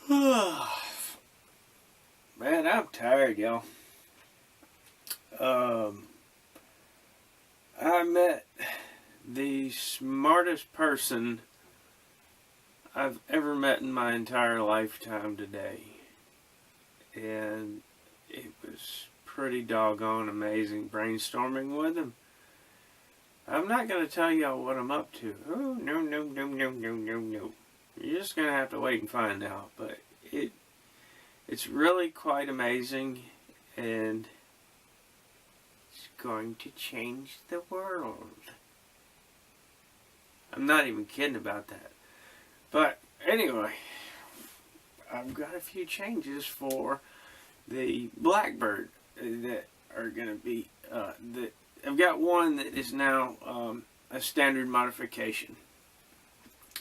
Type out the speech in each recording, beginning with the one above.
Man, I'm tired, y'all. I met the smartest person I've ever met in my entire lifetime today. And it was pretty doggone amazing brainstorming with him. I'm not going to tell y'all what I'm up to. Oh, no, no, no, no, no, no, no. You're just going to have to wait and find out. But it's really quite amazing, and it's going to change the world. I'm not even kidding about that. But anyway, I've got a few changes for the Blackbird that are going to be I've got one that is now a standard modification,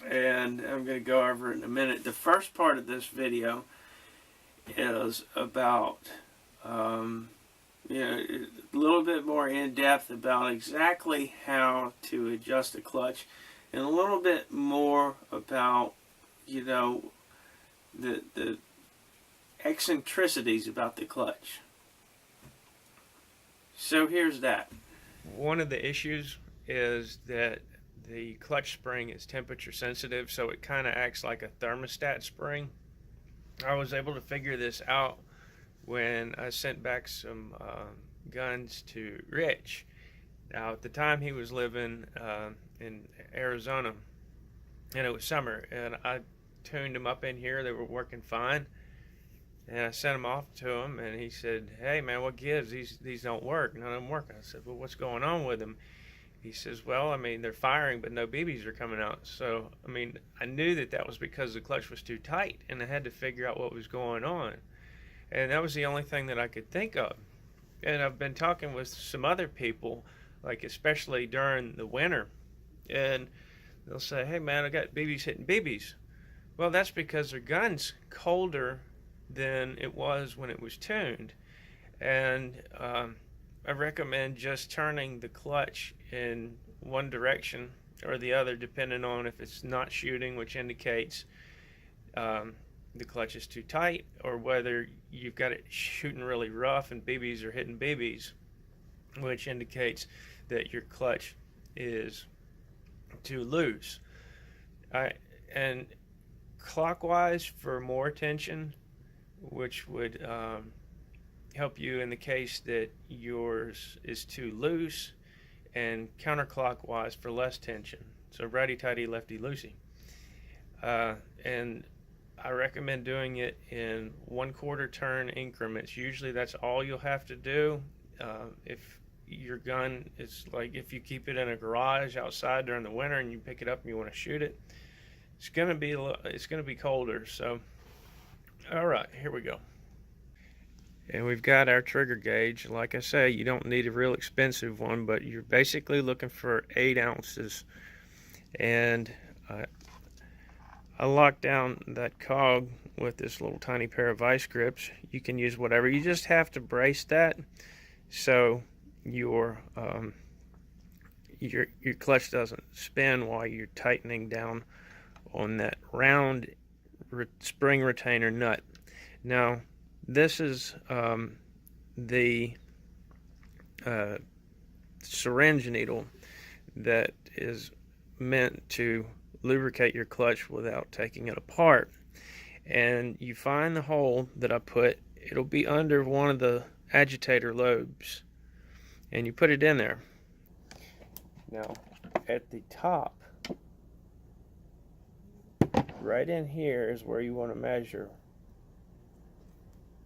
and I'm going to go over it in a minute. The first part of this video is about a little bit more in depth about exactly how to adjust the clutch, and a little bit more about the eccentricities about the clutch. So here's that. One of the issues is that the clutch spring is temperature sensitive, so it kind of acts like a thermostat spring. I was able to figure this out when I sent back some guns to Rich. Now, at the time, he was living in Arizona, and it was summer, and I tuned them up in here. They were working fine, and I sent them off to him, and he said, "Hey, man, what gives? These don't work. None of them work." I said, "Well, what's going on with them?" He says, "Well, I mean, they're firing, but no BBs are coming out." So, I mean, I knew that was because the clutch was too tight, and I had to figure out what was going on. And that was the only thing that I could think of. And I've been talking with some other people, like especially during the winter, and they'll say, "Hey, man, I got BBs hitting BBs." Well, that's because their gun's colder than it was when it was tuned. And I recommend just turning the clutch in one direction or the other, depending on if it's not shooting, which indicates the clutch is too tight, or whether you've got it shooting really rough and BBs are hitting BBs, which indicates that your clutch is too loose. And clockwise for more tension, which would help you in the case that yours is too loose, and counterclockwise for less tension. So righty tighty, lefty loosey. And I recommend doing it in 1/4 turn increments. Usually that's all you'll have to do. If your gun is like, if you keep it in a garage outside during the winter and you pick it up and you want to shoot it, it's gonna be colder. So, all right, here we go. And we've got our trigger gauge. Like I say, you don't need a real expensive one, but you're basically looking for 8 ounces. And I locked down that cog with this little tiny pair of vice grips. You can use whatever. You just have to brace that so your clutch doesn't spin while you're tightening down on that round spring retainer nut. Now, this is the syringe needle that is meant to lubricate your clutch without taking it apart. And you find the hole that I put, it'll be under one of the agitator lobes, and you put it in there. Now, at the top, right in here is where you want to measure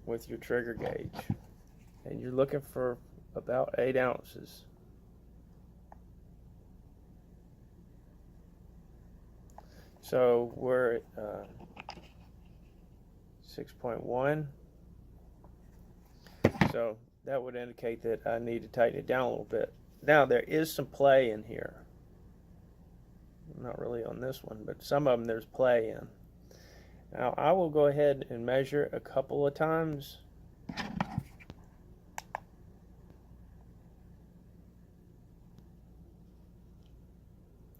with your trigger gauge, and you're looking for about 8 ounces. So we're at 6.1. So that would indicate that I need to tighten it down a little bit. Now, there is some play in here. Not really on this one, but some of them there's play in. Now, I will go ahead and measure a couple of times.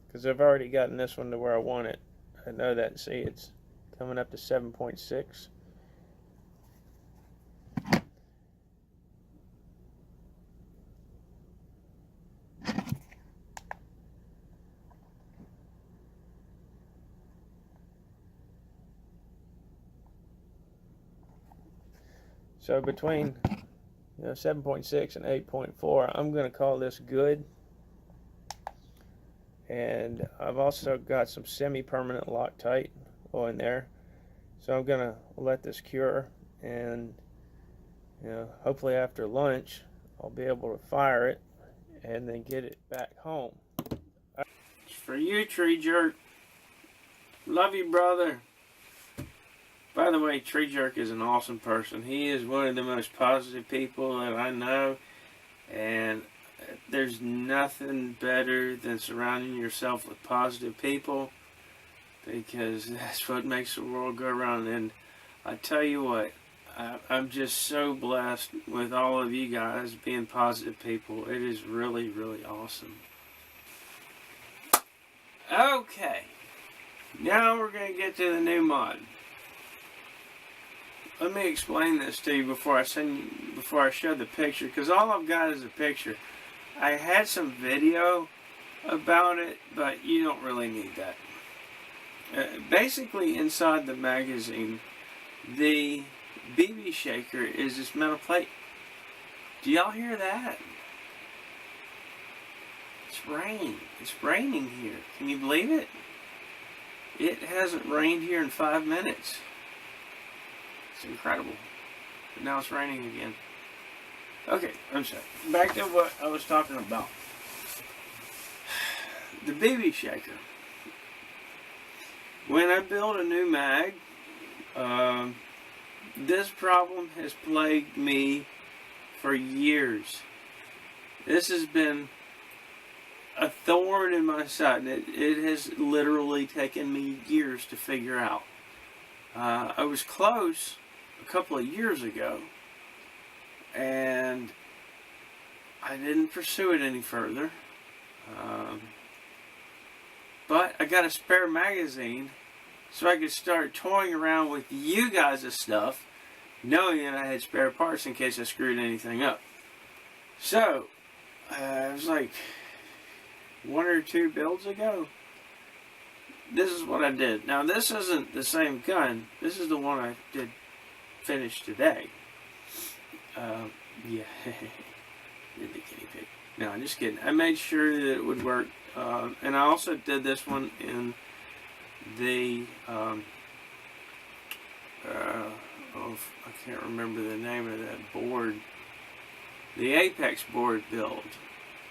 Because I've already gotten this one to where I want it. I know that. See, it's coming up to 7.6. So between 7.6 and 8.4, I'm going to call this good. And I've also got some semi-permanent Loctite in there. So I'm going to let this cure, and hopefully after lunch I'll be able to fire it and then get it back home. It's for you, Tree Jerk. Love you, brother. By the way, Tree Jerk is an awesome person. He is one of the most positive people that I know, and there's nothing better than surrounding yourself with positive people, because that's what makes the world go around. And I tell you what, I'm just so blessed with all of you guys being positive people. It is really, really awesome. Okay, now we're going to get to the new mod. Let me explain this to you before I show the picture, because all I've got is a picture. I had some video about it, but you don't really need that. Basically, inside the magazine, the BB shaker is this metal plate. Do y'all hear that? It's rain. It's raining here. Can you believe it? It hasn't rained here in 5 minutes. It's incredible. But now it's raining again. Okay, I'm sorry. Back to what I was talking about. The BB shaker. When I build a new mag, this problem has plagued me for years. This has been a thorn in my side. It has literally taken me years to figure out. I was close a couple of years ago, and I didn't pursue it any further. But I got a spare magazine so I could start toying around with you guys' stuff, knowing that I had spare parts in case I screwed anything up. So, it was like 1 or 2 builds ago. This is what I did. Now, this isn't the same gun. This is the one I did finish today. Yeah, did the guinea pig. No, I'm just kidding. I made sure that it would work. And I also did this one in the, I can't remember the name of that board. The Apex board build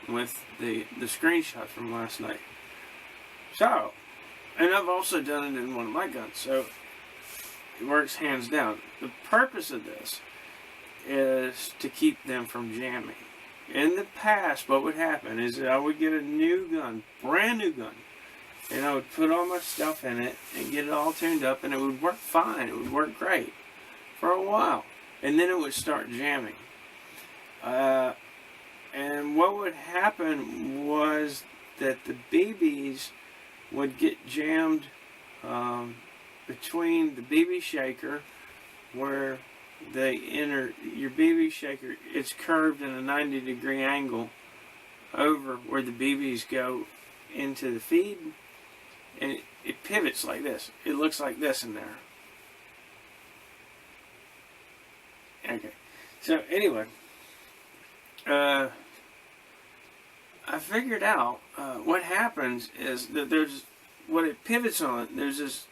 with the screenshot from last night. So, and I've also done it in one of my guns, so it works hands down. The purpose of this is to keep them from jamming. In the past, what would happen is that I would get a new gun, brand new gun, and I would put all my stuff in it and get it all tuned up, and it would work fine. It would work great for a while, and then it would start jamming. And what would happen was that the BBs would get jammed between the BB shaker, where they enter your BB shaker. It's curved in a 90-degree angle over where the BBs go into the feed, and it pivots like this. It looks like this in there. Okay, so anyway, I figured out what happens is that there's what it pivots on. There's this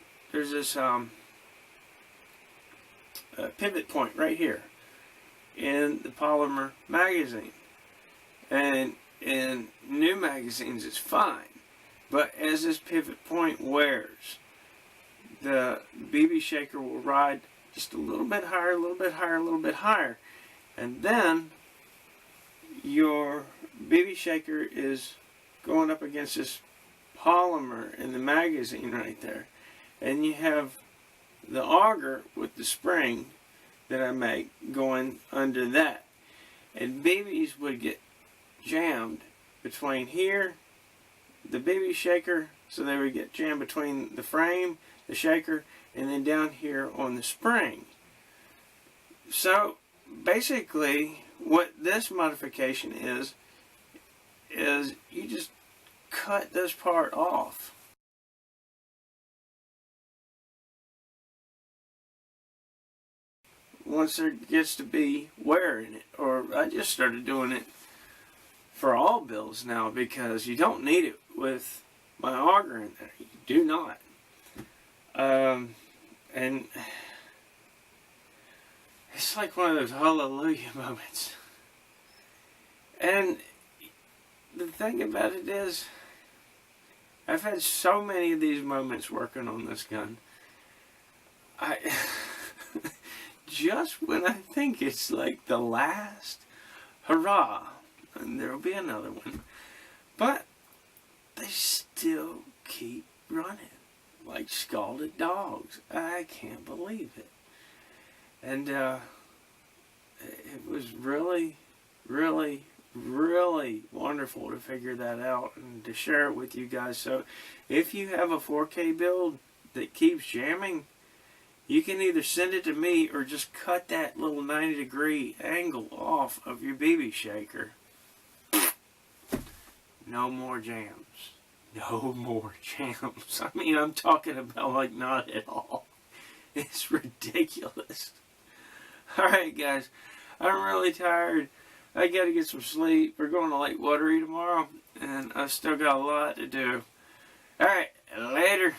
pivot point right here in the polymer magazine, and in new magazines it's fine, but as this pivot point wears, the BB shaker will ride just a little bit higher, a little bit higher, a little bit higher, and then your BB shaker is going up against this polymer in the magazine right there, and you have the auger with the spring that I make going under that, and BBs would get jammed between here, the BB shaker, so they would get jammed between the frame, the shaker, and then down here on the spring. So basically what this modification is you just cut this part off. Once there gets to be wear in it, or I just started doing it for all bills now because you don't need it with my auger in there. You do not. And it's like one of those hallelujah moments. And the thing about it is, I've had so many of these moments working on this gun. Just when I think it's like the last hurrah, and there'll be another one, but they still keep running like scalded dogs. I can't believe it. And it was really, really, really wonderful to figure that out and to share it with you guys. So if you have a 4K build that keeps jamming, you can either send it to me or just cut that little 90-degree angle off of your BB shaker. No more jams. No more jams. I mean, I'm talking about like not at all. It's ridiculous. Alright guys, I'm really tired. I gotta get some sleep. We're going to Lake Wateree tomorrow, and I've still got a lot to do. Alright, later.